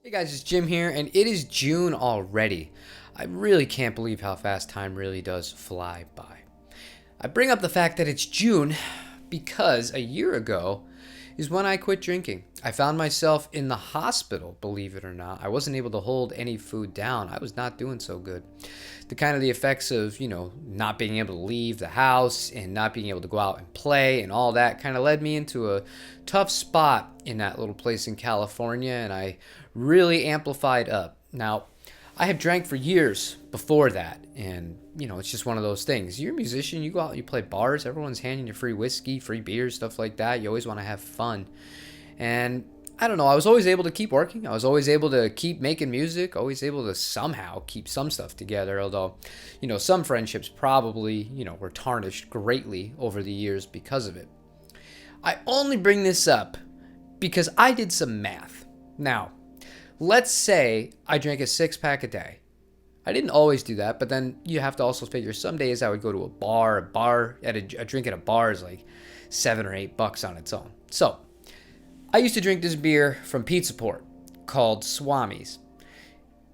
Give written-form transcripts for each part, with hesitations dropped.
Hey guys, it's Jim here, and it is June already. I really can't believe how fast time really does fly by. I bring up the fact that it's June because a year ago is when I quit drinking. I found myself in the hospital, believe it or not. I wasn't able to hold any food down. I was not doing so good. The effects of, not being able to leave the house and not being able to go out and play and all that kind of led me into a tough spot in that little place in California, and I really amplified up. Now, I have drank for years before that, and it's just one of those things. You're a musician, you go out, you play bars, everyone's handing you free whiskey, free beers, stuff like that. You always want to have fun. And I don't know, I was always able to keep working. I was always able to keep making music, always able to somehow keep some stuff together. Although, some friendships probably, were tarnished greatly over the years because of it. I only bring this up because I did some math. Now, let's say I drank a 6-pack a day. I didn't always do that, but then you have to also figure some days I would go to a bar. A drink at a bar is like $7 or $8 on its own. So I used to drink this beer from Pizza Port called Swami's.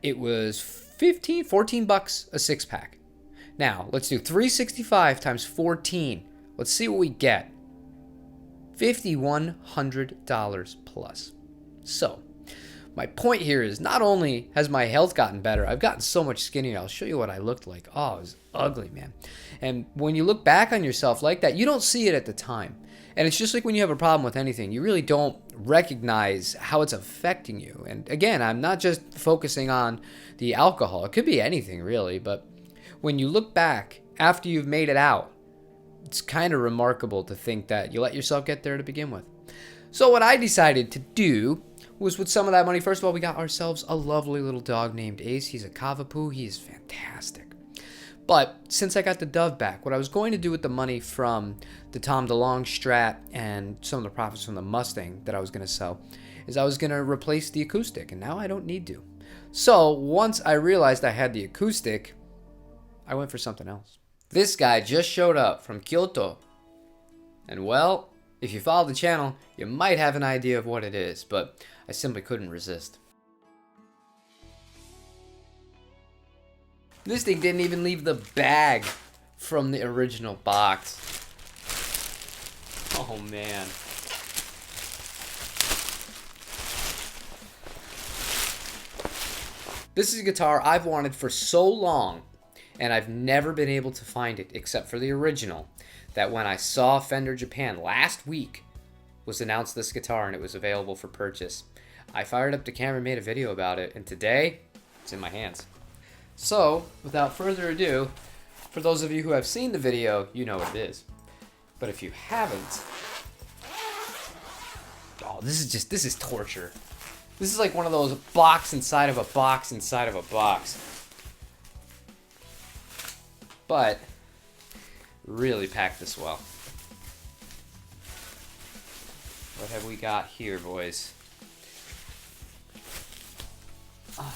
It was $14 a 6-pack. Now let's do 365 times 14. Let's see what we get. $5,100 plus. So my point here is not only has my health gotten better, I've gotten so much skinnier. I'll show you what I looked like. Oh, it was ugly, man. And when you look back on yourself like that, you don't see it at the time. And it's just like when you have a problem with anything, you really don't recognize how it's affecting you. And again, I'm not just focusing on the alcohol. It could be anything, really. But when you look back after you've made it out, it's kind of remarkable to think that you let yourself get there to begin with. So what I decided to do was, with some of that money, first of all, we got ourselves a lovely little dog named Ace. He's a Cavapoo. He is fantastic. But since I got the Dove back, what I was going to do with the money from the Tom DeLonge Strat and some of the profits from the Mustang that I was going to sell is I was going to replace the acoustic, and now I don't need to. So once I realized I had the acoustic, I went for something else. This guy just showed up from Kyoto. And well, if you follow the channel, you might have an idea of what it is, but I simply couldn't resist. This thing didn't even leave the bag from the original box. Oh man. This is a guitar I've wanted for so long, and I've never been able to find it except for the original. That when I saw Fender Japan last week was announced this guitar and it was available for purchase, I fired up the camera and made a video about it, and today it's in my hands. So without further ado, for those of you who have seen the video, you know what it is. But if you haven't, oh, this is torture. This is like one of those box inside of a box inside of a box. But really packed this well. What have we got here, boys? All right.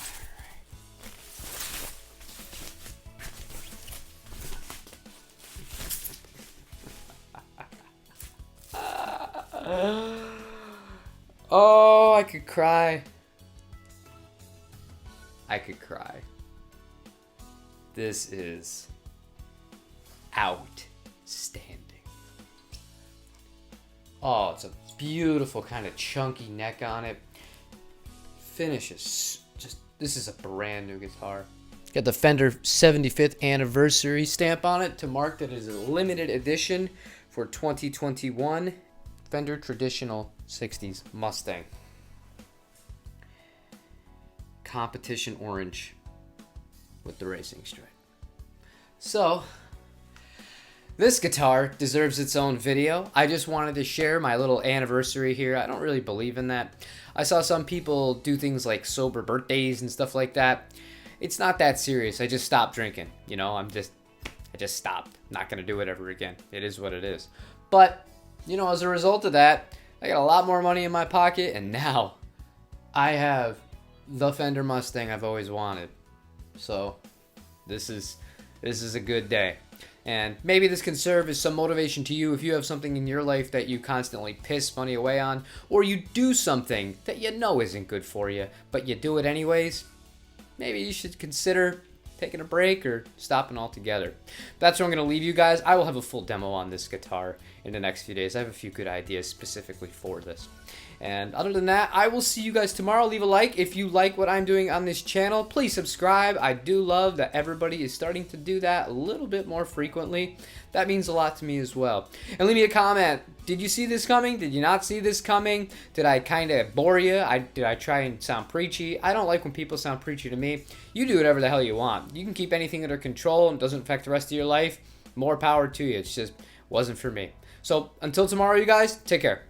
Oh, I could cry. I could cry. This is outstanding. Oh, it's a beautiful kind of chunky neck on it. Finish is just, this is a brand new guitar. Got the Fender 75th anniversary stamp on it to mark that it is a limited edition for 2021 Fender Traditional 60s Mustang. Competition orange with the racing stripe. So, this guitar deserves its own video. I just wanted to share my little anniversary here. I don't really believe in that. I saw some people do things like sober birthdays and stuff like that. It's not that serious. I just stopped drinking. I just stopped. Not going to do it ever again. It is what it is. But, as a result of that, I got a lot more money in my pocket, and now I have the Fender Mustang I've always wanted. So, this is this is a good day. And maybe this can serve as some motivation to you if you have something in your life that you constantly piss money away on, or you do something that you know isn't good for you, but you do it anyways. Maybe you should consider taking a break or stopping altogether. That's where I'm going to leave you guys. I will have a full demo on this guitar in the next few days. I have a few good ideas specifically for this. And other than that, I will see you guys tomorrow. Leave a like if you like what I'm doing on this channel. Please subscribe. I do love that everybody is starting to do that a little bit more frequently. That means a lot to me as well. And leave me a comment. Did you see this coming? Did you not see this coming? Did I kind of bore you? Did I try and sound preachy? I don't like when people sound preachy to me. You do whatever the hell you want. You can keep anything under control and it doesn't affect the rest of your life. More power to you. It's just wasn't for me. So until tomorrow, you guys, take care.